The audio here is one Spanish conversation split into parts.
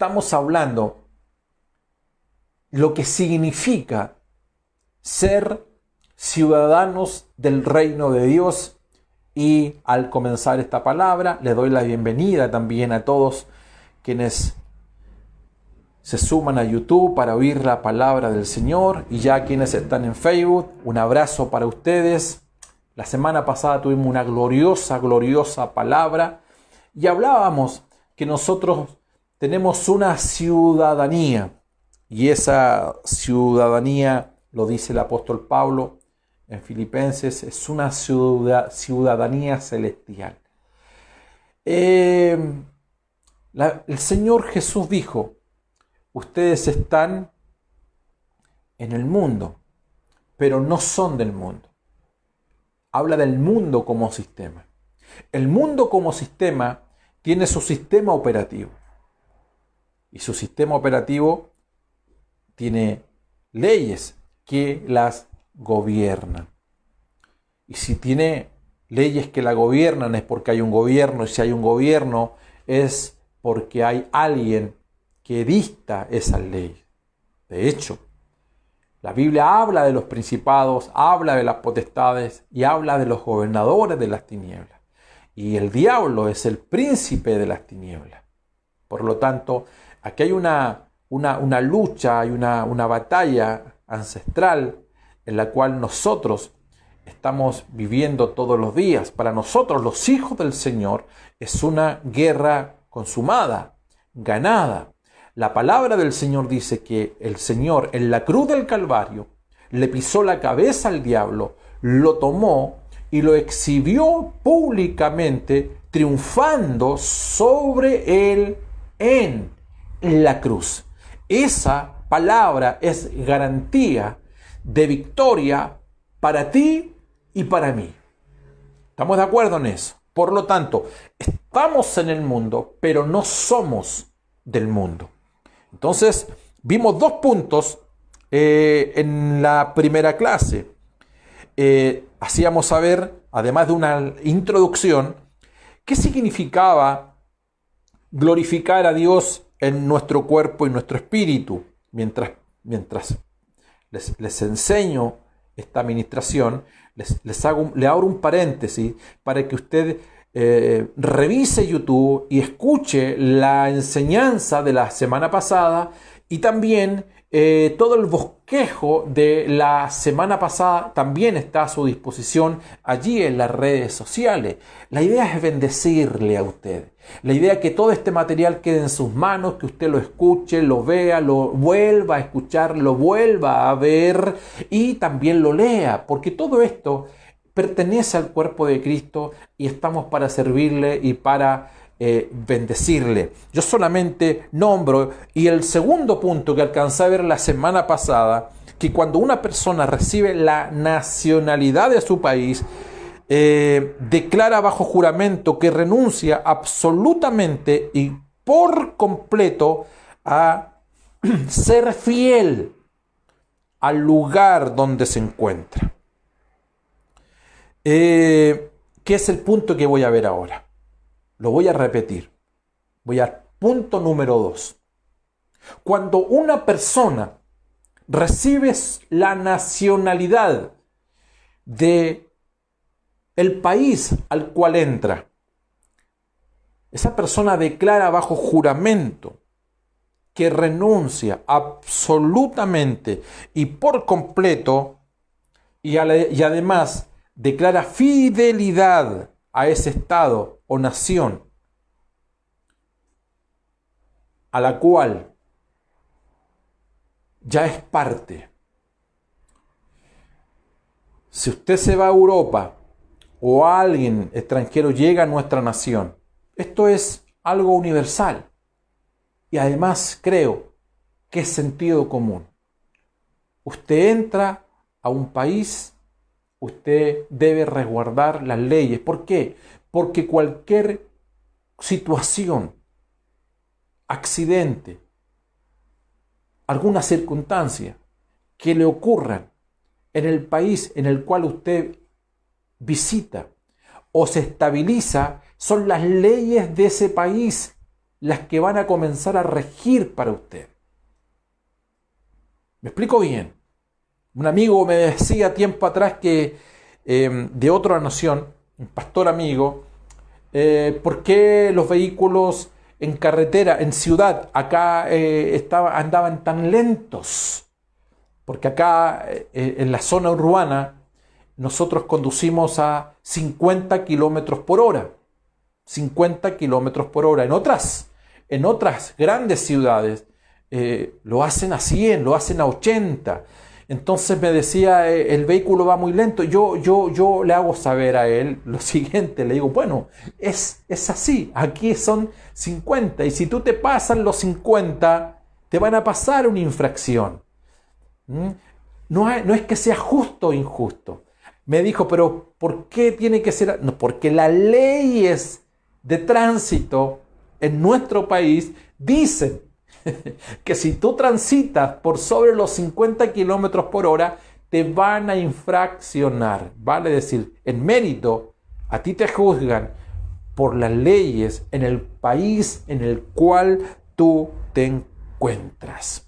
estamos hablando lo que significa ser ciudadanos del reino de Dios. Y al comenzar esta palabra, le doy la bienvenida también a todos quienes se suman a YouTube para oír la palabra del Señor, y ya quienes están en Facebook, un abrazo para ustedes. La semana pasada tuvimos una gloriosa palabra y hablábamos que nosotros tenemos una ciudadanía, y esa ciudadanía, lo dice el apóstol Pablo en Filipenses, es una ciudadanía celestial. El Señor Jesús dijo: ustedes están en el mundo, pero no son del mundo. Habla del mundo como sistema. El mundo como sistema tiene su sistema operativo. Y su sistema operativo tiene leyes que las gobiernan. Y si tiene leyes que la gobiernan es porque hay un gobierno, y si hay un gobierno es porque hay alguien que dicta esas leyes. De hecho, la Biblia habla de los principados, habla de las potestades y habla de los gobernadores de las tinieblas. Y el diablo es el príncipe de las tinieblas. Por lo tanto, aquí hay una lucha, hay una batalla ancestral en la cual nosotros estamos viviendo todos los días. Para nosotros, los hijos del Señor, es una guerra consumada, ganada. La palabra del Señor dice que el Señor en la cruz del Calvario le pisó la cabeza al diablo, lo tomó y lo exhibió públicamente, triunfando sobre él en la cruz. Esa palabra es garantía de victoria para ti y para mí. ¿Estamos de acuerdo en eso? Por lo tanto, estamos en el mundo, pero no somos del mundo. Entonces, vimos dos puntos en la primera clase. Hacíamos saber, además de una introducción, qué significaba glorificar a Dios en nuestro cuerpo y nuestro espíritu. Mientras les enseño esta administración, le abro un paréntesis para que usted revise YouTube y escuche la enseñanza de la semana pasada, y también todo el bosquejo de la semana pasada también está a su disposición allí en las redes sociales. La idea es bendecirle a usted. La idea es que todo este material quede en sus manos, que usted lo escuche, lo vea, lo vuelva a escuchar, lo vuelva a ver y también lo lea, porque todo esto pertenece al cuerpo de Cristo y estamos para servirle y para bendecirle. Yo solamente nombro, y el segundo punto que alcancé a ver la semana pasada, que cuando una persona recibe la nacionalidad de su país, declara bajo juramento que renuncia absolutamente y por completo a ser fiel al lugar donde se encuentra. ¿Qué es el punto que voy a ver ahora? Lo voy a repetir. Voy al punto número 2. Cuando una persona recibe la nacionalidad de el país al cual entra, esa persona declara bajo juramento que renuncia absolutamente y por completo, y además declara fidelidad a ese estado o nación a la cual ya es parte. Si usted se va a Europa o alguien extranjero llega a nuestra nación, esto es algo universal y además creo que es sentido común. Usted entra a un país, usted debe resguardar las leyes. ¿Por qué? Porque cualquier situación, accidente, alguna circunstancia que le ocurra en el país en el cual usted visita o se estabiliza, son las leyes de ese país las que van a comenzar a regir para usted. ¿Me explico bien? Un amigo me decía tiempo atrás que de otra nación, un pastor amigo, ¿por qué los vehículos en carretera, en ciudad, acá andaban tan lentos? Porque acá en la zona urbana nosotros conducimos a 50 kilómetros por hora. 50 kilómetros por hora. En otras grandes ciudades lo hacen a 100, lo hacen a 80. Entonces me decía, el vehículo va muy lento. Yo le hago saber a él lo siguiente, le digo, bueno, es así, aquí son 50 y si tú te pasan los 50, te van a pasar una infracción. No es que sea justo o injusto. Me dijo, pero ¿por qué tiene que ser? No, porque las leyes de tránsito en nuestro país dicen que si tú transitas por sobre los 50 kilómetros por hora, te van a infraccionar. Vale decir, en mérito, a ti te juzgan por las leyes en el país en el cual tú te encuentras.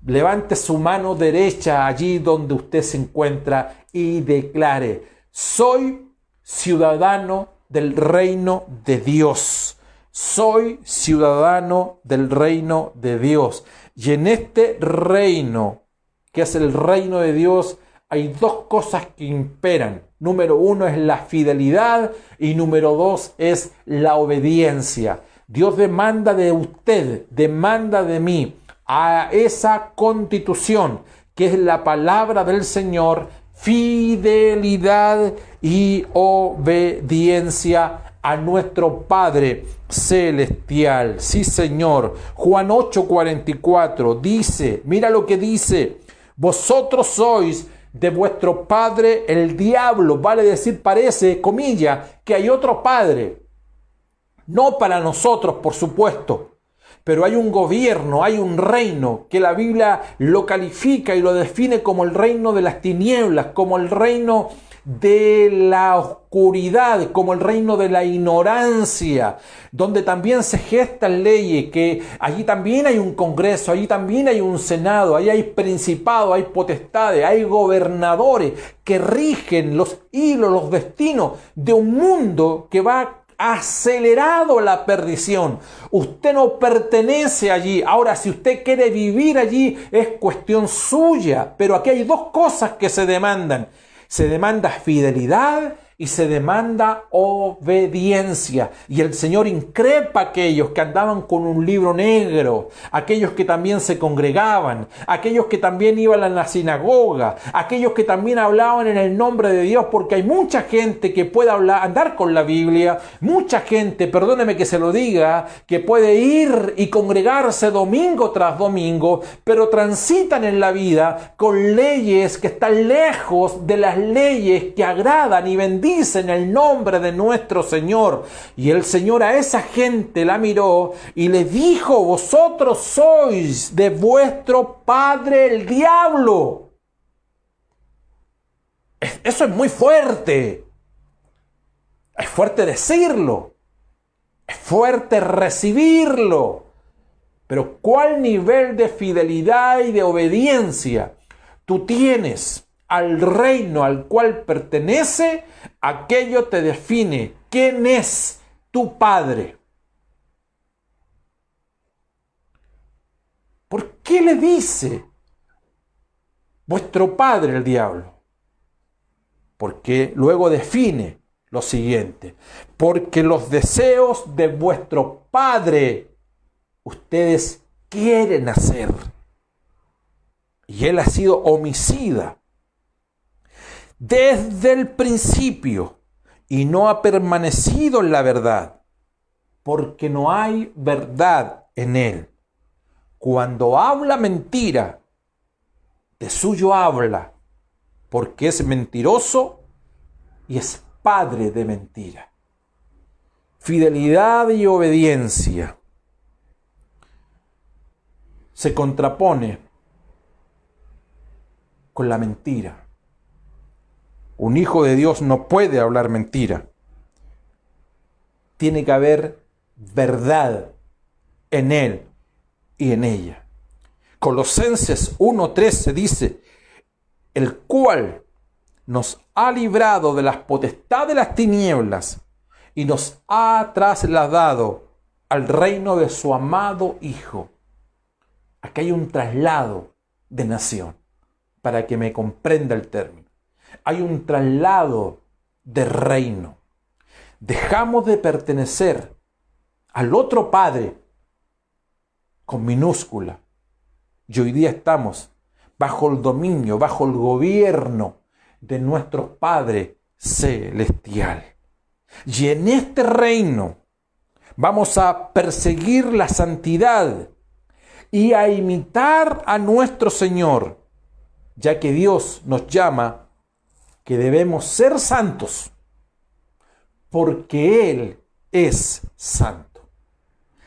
Levante su mano derecha allí donde usted se encuentra y declare: soy ciudadano del reino de Dios. Soy ciudadano del reino de Dios. Y en este reino, que es el reino de Dios, hay dos cosas que imperan. Número uno es la fidelidad y número dos es la obediencia. Dios demanda de usted, demanda de mí, a esa constitución que es la palabra del Señor, fidelidad y obediencia a nuestro Padre celestial. Sí, Señor. Juan 8:44 dice, mira lo que dice: vosotros sois de vuestro padre el diablo. Vale decir, parece, comillas, que hay otro padre. No para nosotros, por supuesto. Pero hay un gobierno, hay un reino que la Biblia lo califica y lo define como el reino de las tinieblas, como el reino de la oscuridad, como el reino de la ignorancia, donde también se gestan leyes, que allí también hay un congreso, allí también hay un senado, allí hay principados, hay potestades, hay gobernadores que rigen los hilos, los destinos de un mundo que va acelerado la perdición. Usted no pertenece allí. Ahora, si usted quiere vivir allí, es cuestión suya. Pero aquí hay dos cosas que se demandan. Se demanda fidelidad y se demanda obediencia. Y el Señor increpa a aquellos que andaban con un libro negro, aquellos que también se congregaban, aquellos que también iban a la sinagoga, aquellos que también hablaban en el nombre de Dios, porque hay mucha gente que puede andar con la Biblia, mucha gente, perdóneme que se lo diga, que puede ir y congregarse domingo tras domingo, pero transitan en la vida con leyes que están lejos de las leyes que agradan y bendicen el nombre de nuestro Señor. Y el Señor a esa gente la miró y le dijo: vosotros sois de vuestro padre el diablo. Eso es muy fuerte. Es fuerte decirlo. Es fuerte recibirlo. Pero ¿cuál nivel de fidelidad y de obediencia tú tienes al reino al cual pertenece? Aquello te define quién es tu padre. ¿Por qué le dice vuestro padre el diablo? Porque luego define lo siguiente: porque los deseos de vuestro padre ustedes quieren hacer. Y él ha sido homicida desde el principio y no ha permanecido en la verdad, porque no hay verdad en él. Cuando habla mentira, de suyo habla, porque es mentiroso y es padre de mentira. Fidelidad y obediencia se contrapone con la mentira. Un hijo de Dios no puede hablar mentira. Tiene que haber verdad en Él y en ella. Colosenses 1:13 dice, el cual nos ha librado de las potestades de las tinieblas y nos ha trasladado al reino de su amado Hijo. Aquí hay un traslado de nación, para que me comprenda el término. Hay un traslado de reino. Dejamos de pertenecer al otro Padre con minúscula y hoy día estamos bajo el dominio, bajo el gobierno de nuestro Padre celestial. Y en este reino vamos a perseguir la santidad y a imitar a nuestro Señor, ya que Dios nos llama que debemos ser santos, porque Él es santo.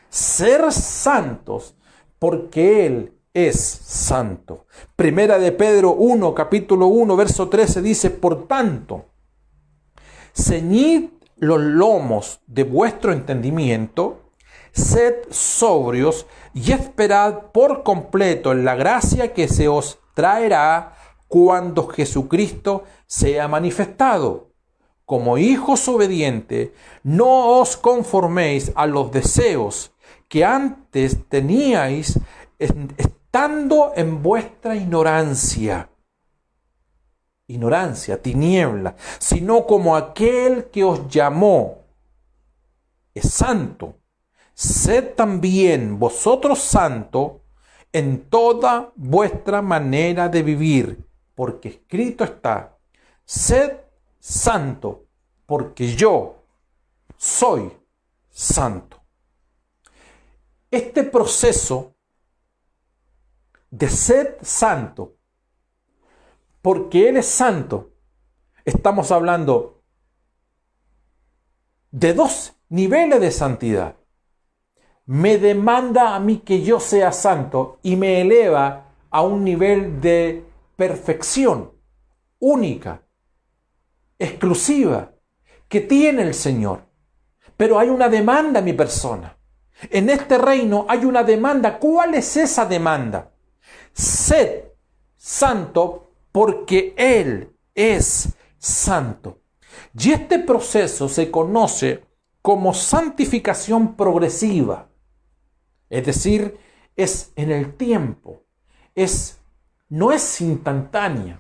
Ser santos porque Él es santo. Primera de Pedro 1, capítulo 1, verso 13 dice, por tanto, ceñid los lomos de vuestro entendimiento, sed sobrios y esperad por completo en la gracia que se os traerá cuando Jesucristo sea manifestado. Como hijos obedientes, no os conforméis a los deseos que antes teníais estando en vuestra ignorancia, tiniebla, sino como aquel que os llamó es santo. Sed también vosotros santos en toda vuestra manera de vivir, porque escrito está, sed santo, porque yo soy santo. Este proceso de ser santo, porque Él es santo, estamos hablando de dos niveles de santidad. Me demanda a mí que yo sea santo y me eleva a un nivel de perfección única, exclusiva, que tiene el Señor. Pero hay una demanda en mi persona. En este reino hay una demanda. ¿Cuál es esa demanda? Sed santo porque Él es santo. Y este proceso se conoce como santificación progresiva. Es decir, es en el tiempo. No es instantánea.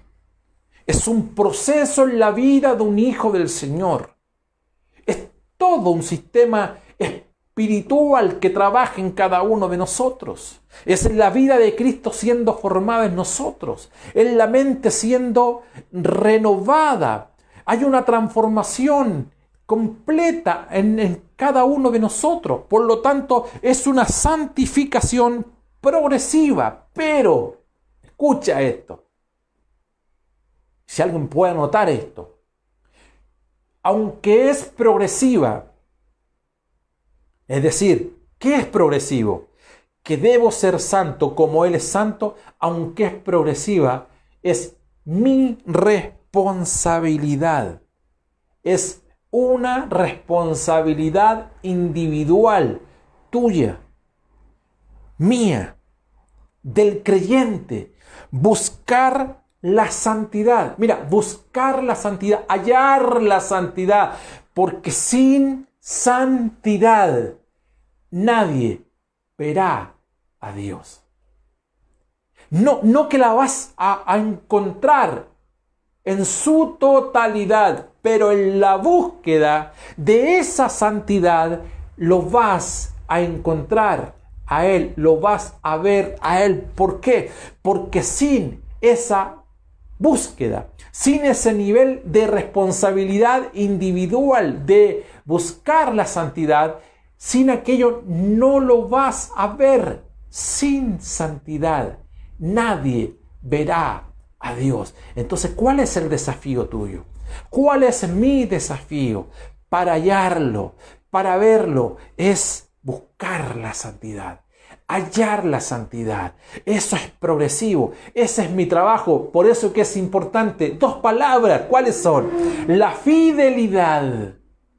Es un proceso en la vida de un hijo del Señor. Es todo un sistema espiritual que trabaja en cada uno de nosotros. Es la vida de Cristo siendo formada en nosotros. Es la mente siendo renovada. Hay una transformación completa en cada uno de nosotros. Por lo tanto, es una santificación progresiva. Pero, escucha esto. Si alguien puede notar esto. Aunque es progresiva, es decir, ¿qué es progresivo? Que debo ser santo como Él es santo, aunque es progresiva, es mi responsabilidad. Es una responsabilidad individual, tuya, mía, del creyente, buscar la santidad. Mira, buscar la santidad, hallar la santidad, porque sin santidad nadie verá a Dios. No que la vas a encontrar en su totalidad, pero en la búsqueda de esa santidad lo vas a encontrar a Él, lo vas a ver a Él. ¿Por qué? Porque sin esa búsqueda, sin ese nivel de responsabilidad individual de buscar la santidad, sin aquello no lo vas a ver. Sin santidad nadie verá a Dios. Entonces, ¿cuál es el desafío tuyo? ¿Cuál es mi desafío para hallarlo, para verlo? Es buscar la santidad, hallar la santidad. Eso es progresivo, ese es mi trabajo. Por eso que es importante, dos palabras, ¿cuáles son? La fidelidad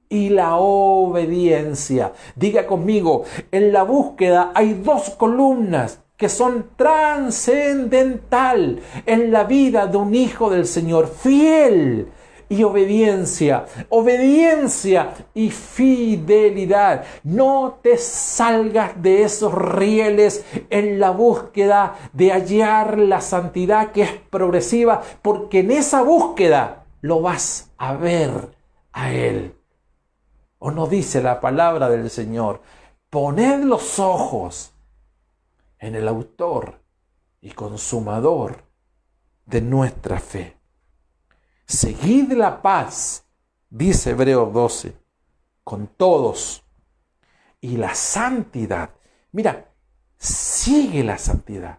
y la obediencia. Diga conmigo, en la búsqueda hay dos columnas que son trascendental en la vida de un hijo del Señor, fiel y obediencia, obediencia y fidelidad. No te salgas de esos rieles en la búsqueda de hallar la santidad que es progresiva, porque en esa búsqueda lo vas a ver a Él. ¿O no dice la palabra del Señor? Poned los ojos en el autor y consumador de nuestra fe. Seguid la paz, dice Hebreos 12, con todos, y la santidad. Mira, sigue la santidad,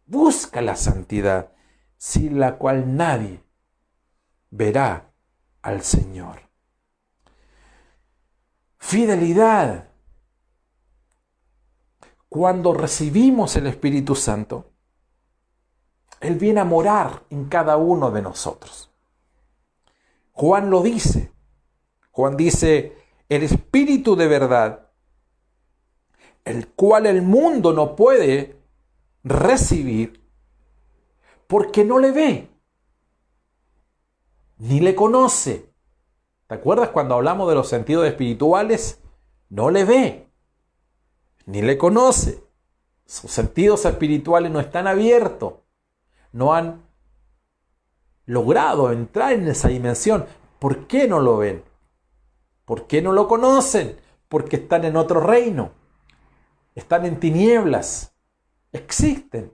busca la santidad, sin la cual nadie verá al Señor. Fidelidad. Cuando recibimos el Espíritu Santo, Él viene a morar en cada uno de nosotros. Juan lo dice. Juan dice, el Espíritu de verdad, el cual el mundo no puede recibir porque no le ve, ni le conoce. ¿Te acuerdas cuando hablamos de los sentidos espirituales? No le ve, ni le conoce. Sus sentidos espirituales no están abiertos. No han logrado entrar en esa dimensión. ¿Por qué no lo ven? ¿Por qué no lo conocen? Porque están en otro reino. Están en tinieblas. Existen.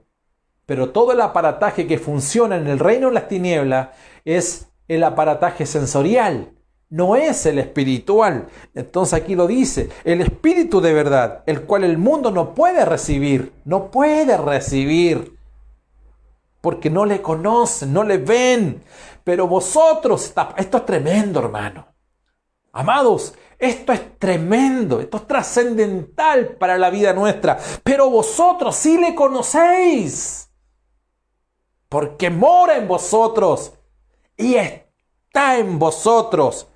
Pero todo el aparataje que funciona en el reino de las tinieblas es el aparataje sensorial. No es el espiritual. Entonces aquí lo dice, el Espíritu de verdad, el cual el mundo no puede recibir. No puede recibir. Porque no le conocen, no le ven. Pero vosotros, esto es tremendo, hermano. Amados, esto es tremendo, esto es trascendental para la vida nuestra. Pero vosotros sí le conocéis. Porque mora en vosotros y está en vosotros.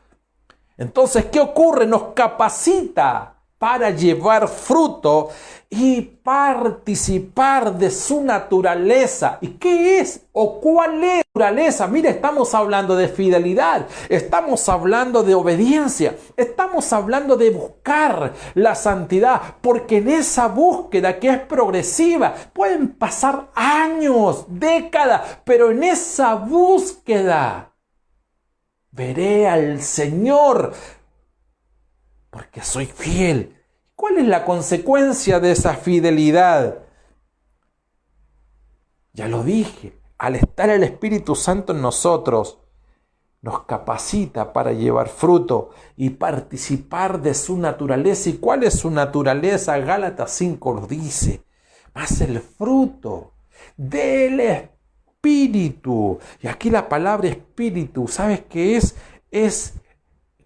Entonces, ¿qué ocurre? Nos capacita para llevar fruto y participar de su naturaleza. ¿Y qué es o cuál es su naturaleza? Mira, estamos hablando de fidelidad, estamos hablando de obediencia, estamos hablando de buscar la santidad, porque en esa búsqueda que es progresiva, pueden pasar años, décadas, pero en esa búsqueda veré al Señor, porque soy fiel. ¿Cuál es la consecuencia de esa fidelidad? Ya lo dije, al estar el Espíritu Santo en nosotros, nos capacita para llevar fruto y participar de su naturaleza. ¿Y cuál es su naturaleza? Gálatas 5 lo dice, más el fruto del Espíritu. Y aquí la palabra Espíritu, ¿sabes qué es? Es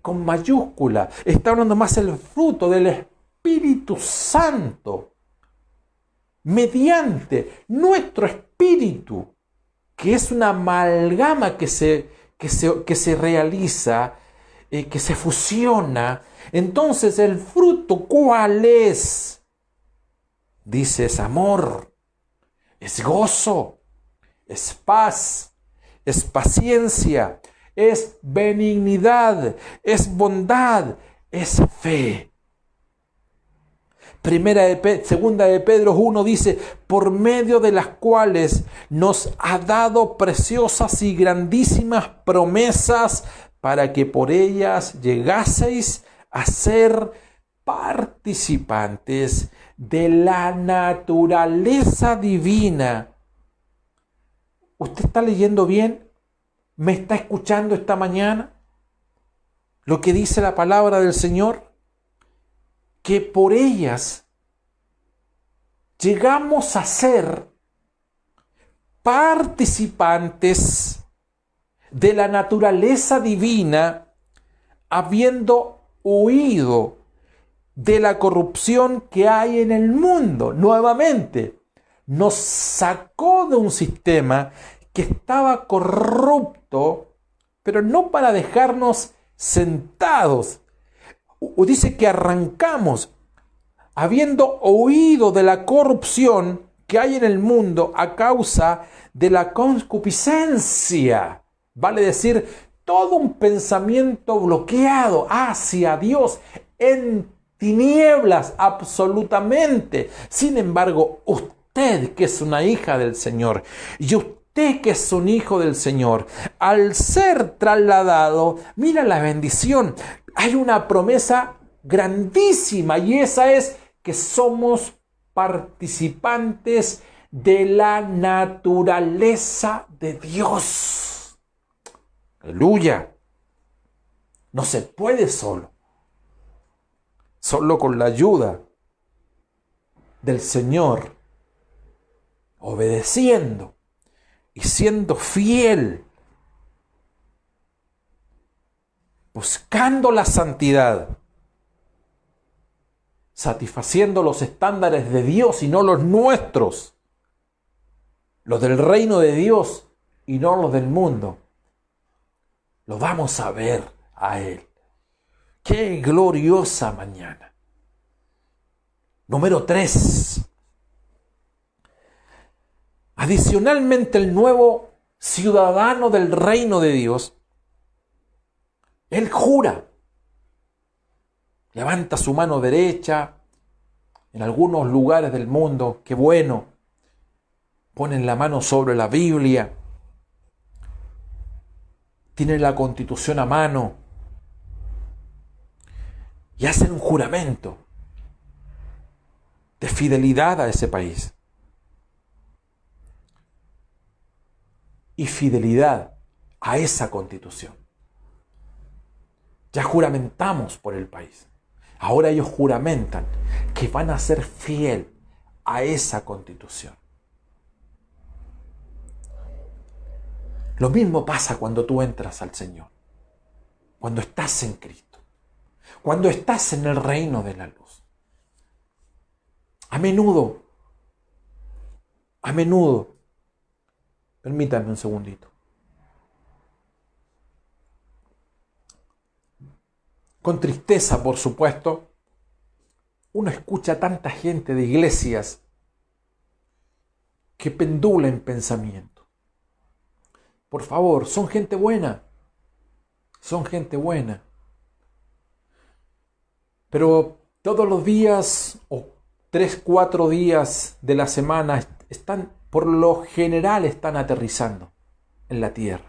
con mayúscula. Está hablando más el fruto del Espíritu Santo. Mediante nuestro espíritu, que es una amalgama que se realiza, que se fusiona. Entonces, ¿el fruto cuál es? Dice, es amor, es gozo, es paz, es paciencia, es benignidad, es bondad, es fe. Segunda de Pedro 1 dice, por medio de las cuales nos ha dado preciosas y grandísimas promesas para que por ellas llegaseis a ser participantes de la naturaleza divina. ¿Usted está leyendo bien? ¿Me está escuchando esta mañana? Lo que dice la palabra del Señor, que por ellas llegamos a ser participantes de la naturaleza divina, habiendo huido de la corrupción que hay en el mundo. Nuevamente, nos sacó de un sistema que estaba corrupto, pero no para dejarnos sentados, dice que arrancamos, habiendo oído de la corrupción que hay en el mundo a causa de la concupiscencia. Vale decir, todo un pensamiento bloqueado hacia Dios en tinieblas absolutamente. Sin embargo, usted que es una hija del Señor y usted que es un hijo del Señor, al ser trasladado, mira la bendición, hay una promesa grandísima y esa es que somos participantes de la naturaleza de Dios. Aleluya. No se puede solo. Solo con la ayuda del Señor, obedeciendo y siendo fiel, buscando la santidad, satisfaciendo los estándares de Dios y no los nuestros, los del reino de Dios y no los del mundo. Lo vamos a ver a Él. ¡Qué gloriosa mañana! Número 3. Adicionalmente, el nuevo ciudadano del reino de Dios, él jura. Levanta su mano derecha. En algunos lugares del mundo, qué bueno, ponen la mano sobre la Biblia. Tienen la Constitución a mano. Y hacen un juramento de fidelidad a ese país. Y fidelidad a esa Constitución. Ya juramentamos por el país. Ahora ellos juramentan que van a ser fiel a esa Constitución. Lo mismo pasa cuando tú entras al Señor. Cuando estás en Cristo. Cuando estás en el reino de la luz. A menudo, permítanme un segundito. Con tristeza, por supuesto, uno escucha a tanta gente de iglesias que pendula en pensamiento. Por favor, son gente buena. Son gente buena. Pero todos los días o 3, 4 días de la semana están, por lo general, están aterrizando en la tierra.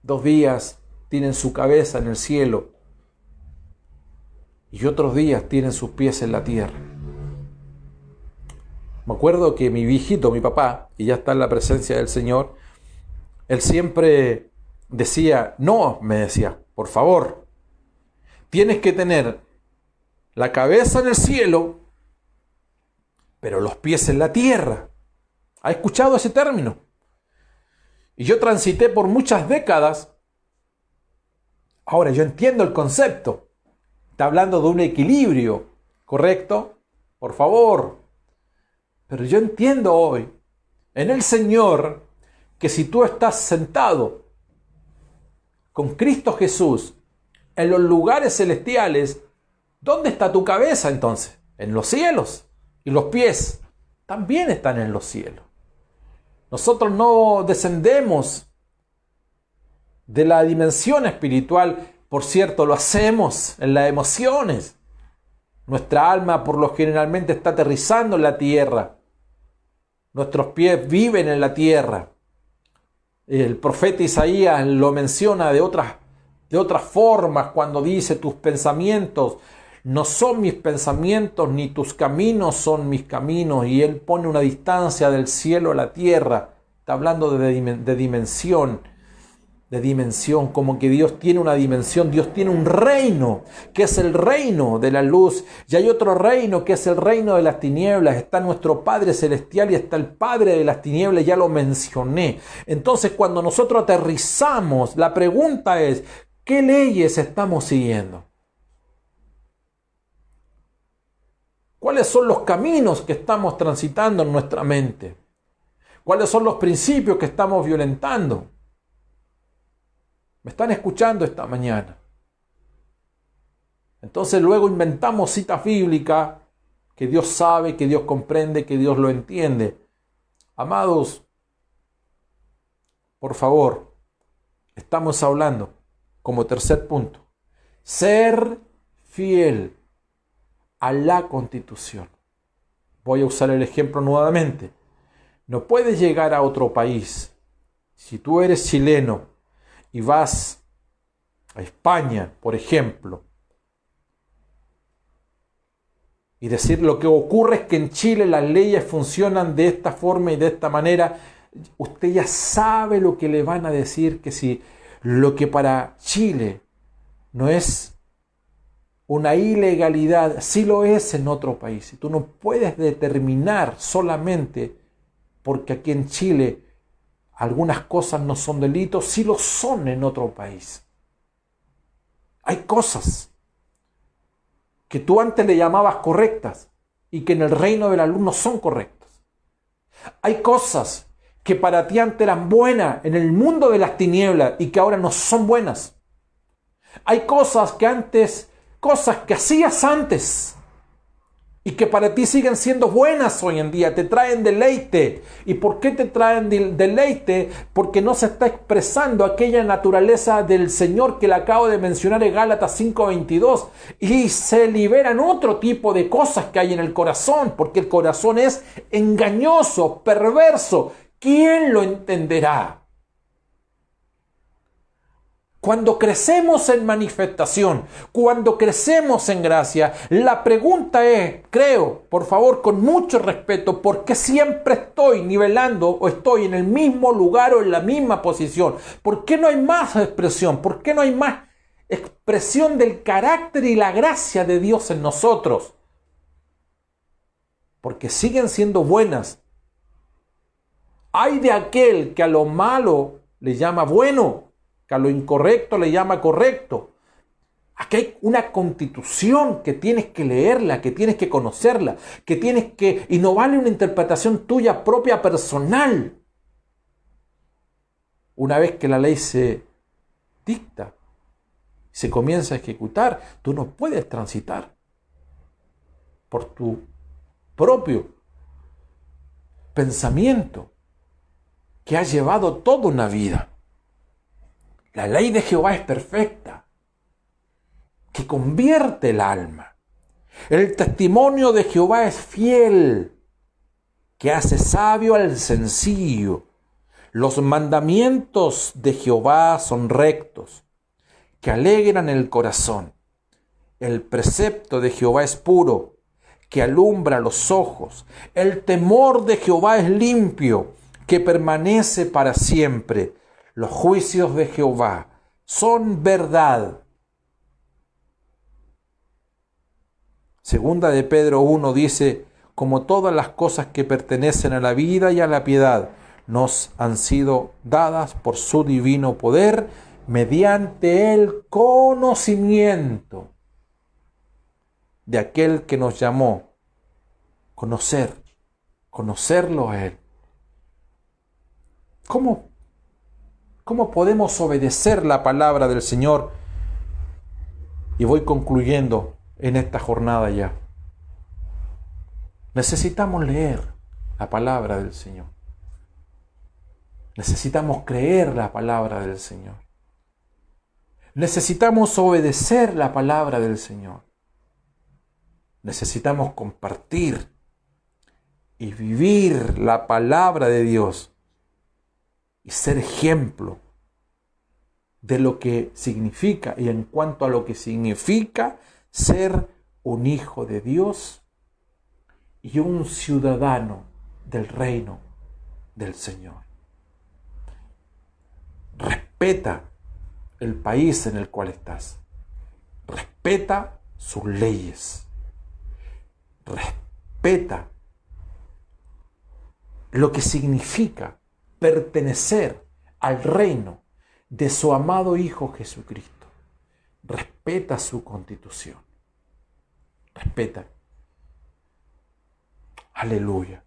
2 días tienen su cabeza en el cielo y otros días tienen sus pies en la tierra. Me acuerdo que mi viejito, mi papá, y ya está en la presencia del Señor, él siempre decía, no, me decía, por favor, tienes que tener la cabeza en el cielo, pero los pies en la tierra. ¿Ha escuchado ese término? Y yo transité por muchas décadas. Ahora yo entiendo el concepto. Está hablando de un equilibrio, ¿correcto? Por favor. Pero yo entiendo hoy, en el Señor, que si tú estás sentado con Cristo Jesús en los lugares celestiales, ¿dónde está tu cabeza entonces? En los cielos. Y los pies también están en los cielos. Nosotros no descendemos de la dimensión espiritual. Por cierto, lo hacemos en las emociones. Nuestra alma por lo generalmente está aterrizando en la tierra. Nuestros pies viven en la tierra. El profeta Isaías lo menciona de otras formas cuando dice: tus pensamientos no son mis pensamientos, ni tus caminos son mis caminos. Y él pone una distancia del cielo a la tierra. Está hablando de dimensión. De dimensión, como que Dios tiene una dimensión. Dios tiene un reino, que es el reino de la luz. Y hay otro reino, que es el reino de las tinieblas. Está nuestro Padre Celestial y está el Padre de las tinieblas. Ya lo mencioné. Entonces, cuando nosotros aterrizamos, la pregunta es: ¿qué leyes estamos siguiendo? ¿Cuáles son los caminos que estamos transitando en nuestra mente? ¿Cuáles son los principios que estamos violentando? ¿Me están escuchando esta mañana? Entonces luego inventamos citas bíblicas que Dios sabe, que Dios comprende, que Dios lo entiende. Amados, por favor, estamos hablando como tercer punto, ser fiel a la Constitución. Voy a usar el ejemplo nuevamente. No puedes llegar a otro país. Si tú eres chileno y vas a España, por ejemplo, y decir lo que ocurre es que en Chile las leyes funcionan de esta forma y de esta manera, usted ya sabe lo que le van a decir, que si lo que para Chile no es una ilegalidad, sí lo es en otro país. Y tú no puedes determinar solamente porque aquí en Chile algunas cosas no son delitos, sí lo son en otro país. Hay cosas que tú antes le llamabas correctas y que en el reino de la luz no son correctas. Hay cosas que para ti antes eran buenas en el mundo de las tinieblas y que ahora no son buenas. Hay cosas que hacías antes y que para ti siguen siendo buenas hoy en día, te traen deleite. ¿Y por qué te traen deleite? Porque no se está expresando aquella naturaleza del Señor que le acabo de mencionar en Gálatas 5:22, y se liberan otro tipo de cosas que hay en el corazón, porque el corazón es engañoso, perverso. ¿Quién lo entenderá? Cuando crecemos en manifestación, cuando crecemos en gracia, la pregunta es, creo, por favor, con mucho respeto, ¿por qué siempre estoy nivelando o estoy en el mismo lugar o en la misma posición? ¿Por qué no hay más expresión? ¿Por qué no hay más expresión del carácter y la gracia de Dios en nosotros? Porque siguen siendo buenas. Hay de aquel que a lo malo le llama bueno, que a lo incorrecto le llama correcto. Aquí hay una constitución que tienes que leerla, que tienes que conocerla, y no vale una interpretación tuya propia personal. Una vez que la ley se dicta, se comienza a ejecutar, tú no puedes transitar por tu propio pensamiento que ha llevado toda una vida. La ley de Jehová es perfecta, que convierte el alma. El testimonio de Jehová es fiel, que hace sabio al sencillo. Los mandamientos de Jehová son rectos, que alegran el corazón. El precepto de Jehová es puro, que alumbra los ojos. El temor de Jehová es limpio, que permanece para siempre. Los juicios de Jehová son verdad. Segunda de Pedro 1 dice, como todas las cosas que pertenecen a la vida y a la piedad, nos han sido dadas por su divino poder, mediante el conocimiento de aquel que nos llamó. Conocerlo a Él. ¿Cómo podemos obedecer la palabra del Señor? Y voy concluyendo en esta jornada ya. Necesitamos leer la palabra del Señor. Necesitamos creer la palabra del Señor. Necesitamos obedecer la palabra del Señor. Necesitamos compartir y vivir la palabra de Dios y ser ejemplo de lo que significa y en cuanto a lo que significa ser un hijo de Dios y un ciudadano del reino del Señor. Respeta el país en el cual estás. Respeta sus leyes. Respeta lo que significa pertenecer al reino de su amado Hijo Jesucristo. Respeta su constitución. Respeta. Aleluya.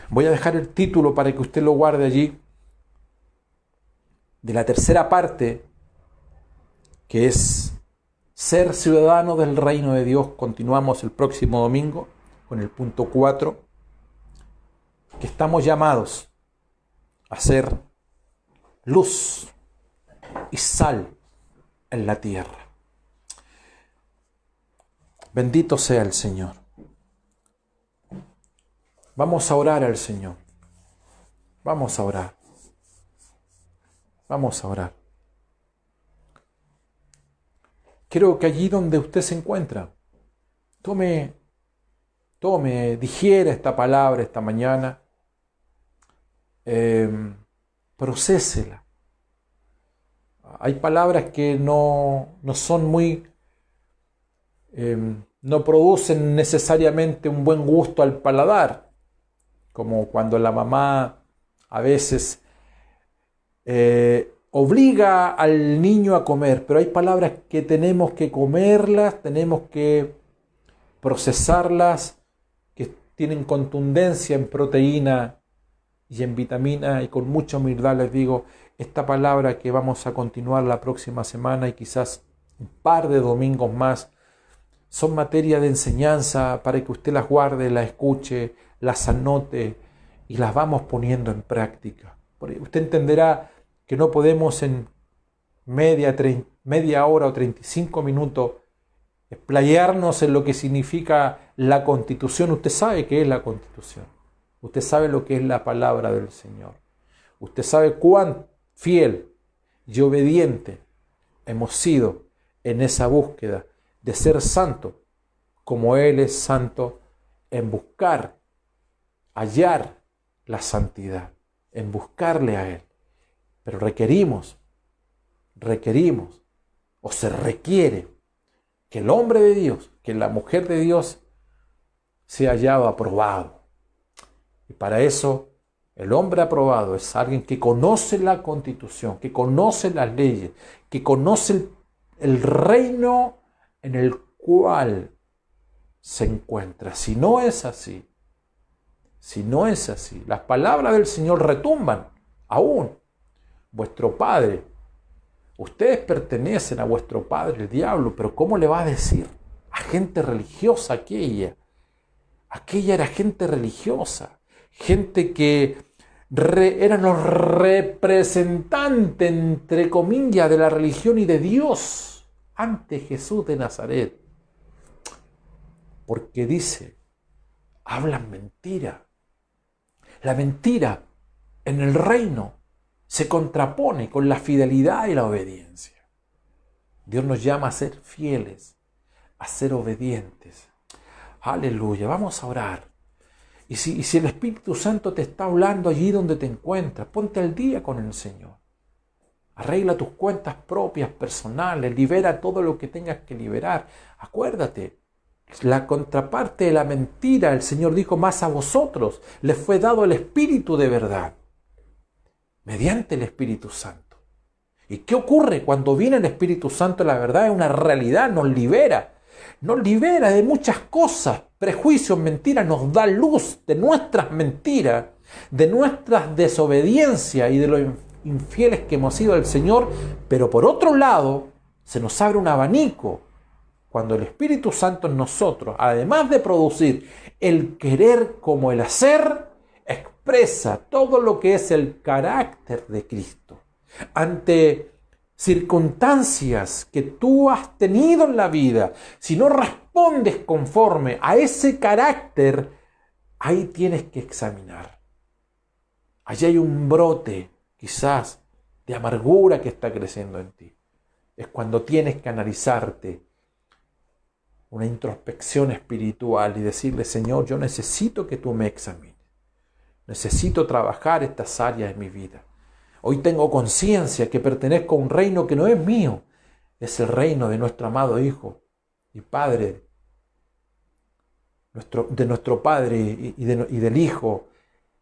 Voy a dejar el título para que usted lo guarde allí, de la tercera parte, que es ser ciudadano del reino de Dios. Continuamos el próximo domingo con el punto 4, que estamos llamados a ser luz y sal en la tierra. Bendito sea el Señor. Vamos a orar al Señor. Vamos a orar. Vamos a orar. Quiero que allí donde usted se encuentra, tome, digiera esta palabra esta mañana, procésela. Hay palabras que no son muy, no producen necesariamente un buen gusto al paladar, como cuando la mamá a veces obliga al niño a comer, pero hay palabras que tenemos que comerlas, tenemos que procesarlas, que tienen contundencia en proteína y en vitamina, y con mucha humildad les digo, esta palabra que vamos a continuar la próxima semana y quizás un par de domingos más, son materia de enseñanza para que usted las guarde, las escuche, las anote y las vamos poniendo en práctica. Usted entenderá que no podemos en media hora o 35 minutos explayarnos en lo que significa la Constitución. Usted sabe qué es la Constitución. Usted sabe lo que es la palabra del Señor. Usted sabe cuán fiel y obediente hemos sido en esa búsqueda de ser santo, como Él es santo, en buscar, hallar la santidad, en buscarle a Él. Pero requerimos, o se requiere, que el hombre de Dios, que la mujer de Dios sea hallado aprobado. Y para eso, el hombre aprobado es alguien que conoce la Constitución, que conoce las leyes, que conoce el reino en el cual se encuentra. Si no es así, las palabras del Señor retumban aún. Vuestro padre, ustedes pertenecen a vuestro padre, el diablo, pero ¿cómo le va a decir a gente religiosa aquella? Aquella era gente religiosa, gente que eran los representantes, entre comillas, de la religión y de Dios ante Jesús de Nazaret. Porque dice, hablan mentira. La mentira en el reino se contrapone con la fidelidad y la obediencia. Dios nos llama a ser fieles, a ser obedientes. Aleluya, vamos a orar. Y si el Espíritu Santo te está hablando allí donde te encuentras, ponte al día con el Señor. Arregla tus cuentas propias, personales, libera todo lo que tengas que liberar. Acuérdate, la contraparte de la mentira, el Señor dijo, más a vosotros les fue dado el Espíritu de verdad, mediante el Espíritu Santo. ¿Y qué ocurre cuando viene el Espíritu Santo? La verdad es una realidad, nos libera de muchas cosas, prejuicios, mentiras, nos da luz de nuestras mentiras, de nuestras desobediencias y de lo infieles que hemos sido al Señor, pero por otro lado, se nos abre un abanico cuando el Espíritu Santo en nosotros, además de producir el querer como el hacer, expresa todo lo que es el carácter de Cristo. Ante circunstancias que tú has tenido en la vida, si no respondes conforme a ese carácter, ahí tienes que examinar. Allí hay un brote, quizás, de amargura que está creciendo en ti. Es cuando tienes que analizarte, una introspección espiritual y decirle, Señor, yo necesito que tú me examines. Necesito trabajar estas áreas en mi vida. Hoy tengo conciencia que pertenezco a un reino que no es mío. Es el reino de nuestro amado Hijo y Padre, de nuestro Padre y del Hijo,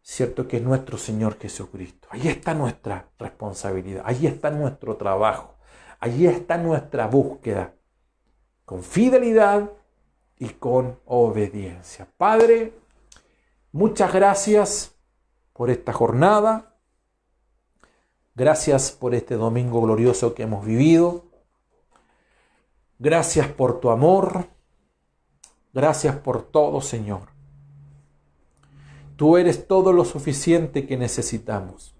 cierto que es nuestro Señor Jesucristo. Ahí está nuestra responsabilidad, ahí está nuestro trabajo, ahí está nuestra búsqueda, con fidelidad y con obediencia. Padre, muchas gracias por esta jornada. Gracias por este domingo glorioso que hemos vivido. Gracias por tu amor. Gracias por todo, Señor. Tú eres todo lo suficiente que necesitamos.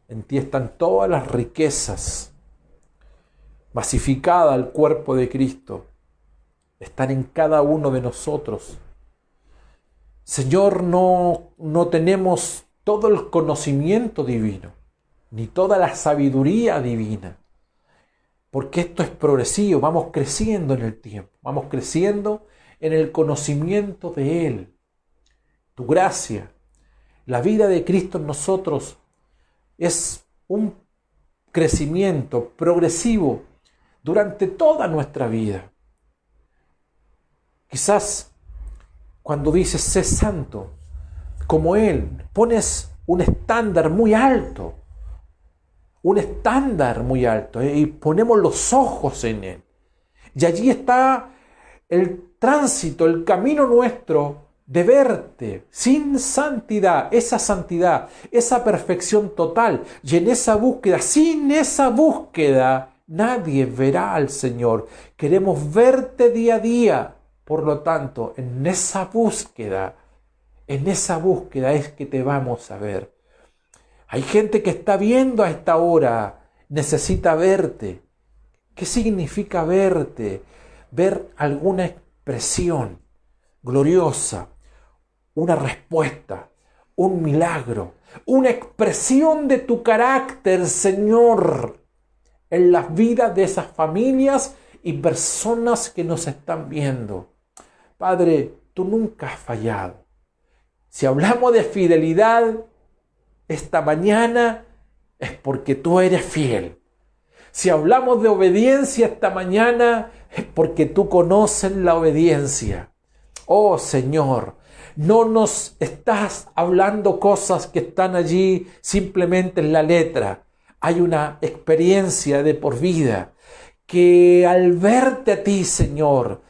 En ti están todas las riquezas masificadas al cuerpo de Cristo. Están en cada uno de nosotros. Señor, no tenemos todo el conocimiento divino, ni toda la sabiduría divina, porque esto es progresivo, vamos creciendo en el tiempo, vamos creciendo en el conocimiento de Él. Tu gracia, la vida de Cristo en nosotros es un crecimiento progresivo durante toda nuestra vida. Quizás cuando dices sé santo, como Él, pones un estándar muy alto, y ponemos los ojos en Él. Y allí está el tránsito, el camino nuestro de verte sin santidad, esa perfección total. Y en esa búsqueda, sin esa búsqueda, nadie verá al Señor. Queremos verte día a día. Por lo tanto, en esa búsqueda es que te vamos a ver. Hay gente que está viendo a esta hora, necesita verte. ¿Qué significa verte? Ver alguna expresión gloriosa, una respuesta, un milagro, una expresión de tu carácter, Señor, en las vidas de esas familias y personas que nos están viendo. Padre, tú nunca has fallado. Si hablamos de fidelidad esta mañana, es porque tú eres fiel. Si hablamos de obediencia esta mañana, es porque tú conoces la obediencia. Oh Señor, no nos estás hablando cosas que están allí simplemente en la letra. Hay una experiencia de por vida que al verte a ti, Señor,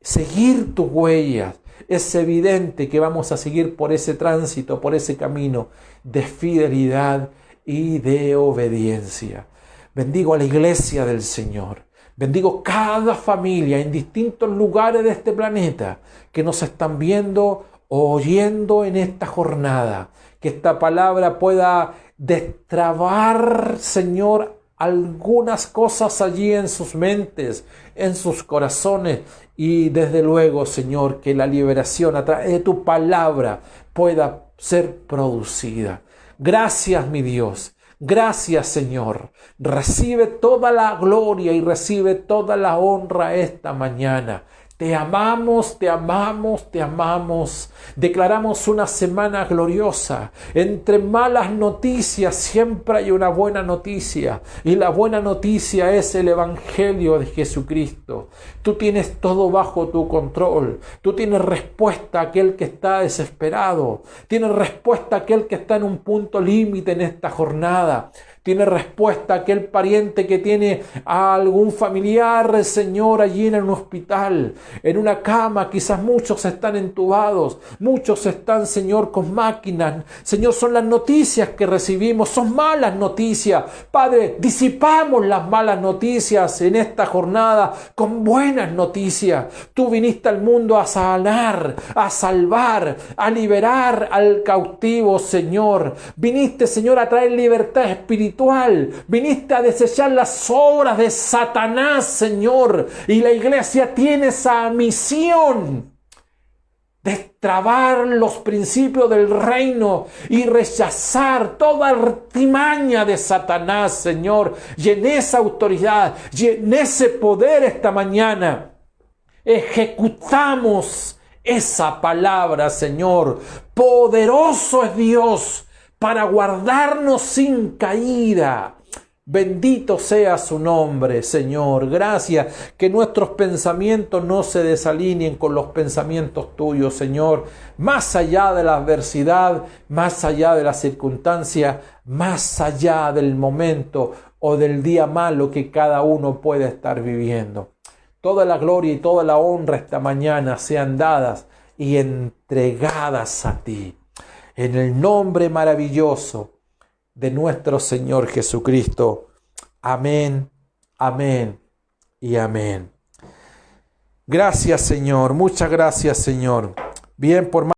seguir tus huellas, es evidente que vamos a seguir por ese tránsito, por ese camino de fidelidad y de obediencia. Bendigo a la iglesia del Señor. Bendigo cada familia en distintos lugares de este planeta que nos están viendo o oyendo en esta jornada. Que esta palabra pueda destrabar, Señor, algunas cosas allí en sus mentes, en sus corazones, y desde luego, Señor, que la liberación a través de tu palabra pueda ser producida. Gracias, mi Dios. Gracias, Señor. Recibe toda la gloria y recibe toda la honra esta mañana. Te amamos, te amamos, te amamos. Declaramos una semana gloriosa. Entre malas noticias siempre hay una buena noticia. Y la buena noticia es el Evangelio de Jesucristo. Tú tienes todo bajo tu control. Tú tienes respuesta a aquel que está desesperado. Tienes respuesta a aquel que está en un punto límite en esta jornada. Tiene respuesta a aquel pariente que tiene a algún familiar, Señor, allí en un hospital, en una cama. Quizás muchos están entubados, muchos están, Señor, con máquinas. Señor, son las noticias que recibimos, son malas noticias. Padre, disipamos las malas noticias en esta jornada con buenas noticias. Tú viniste al mundo a sanar, a salvar, a liberar al cautivo, Señor. Viniste, Señor, a traer libertad espiritual. Viniste a desechar las obras de Satanás, Señor. Y la iglesia tiene esa misión de destrabar los principios del reino y rechazar toda artimaña de Satanás, Señor. Y en esa autoridad y en ese poder esta mañana ejecutamos esa palabra, Señor. Poderoso es Dios para guardarnos sin caída. Bendito sea su nombre, Señor. Gracias. Que nuestros pensamientos no se desalineen con los pensamientos tuyos, Señor. Más allá de la adversidad, más allá de la circunstancia, más allá del momento o del día malo que cada uno pueda estar viviendo. Toda la gloria y toda la honra esta mañana sean dadas y entregadas a ti. En el nombre maravilloso de nuestro Señor Jesucristo. Amén, amén y amén. Gracias, Señor. Muchas gracias, Señor. Bien, por más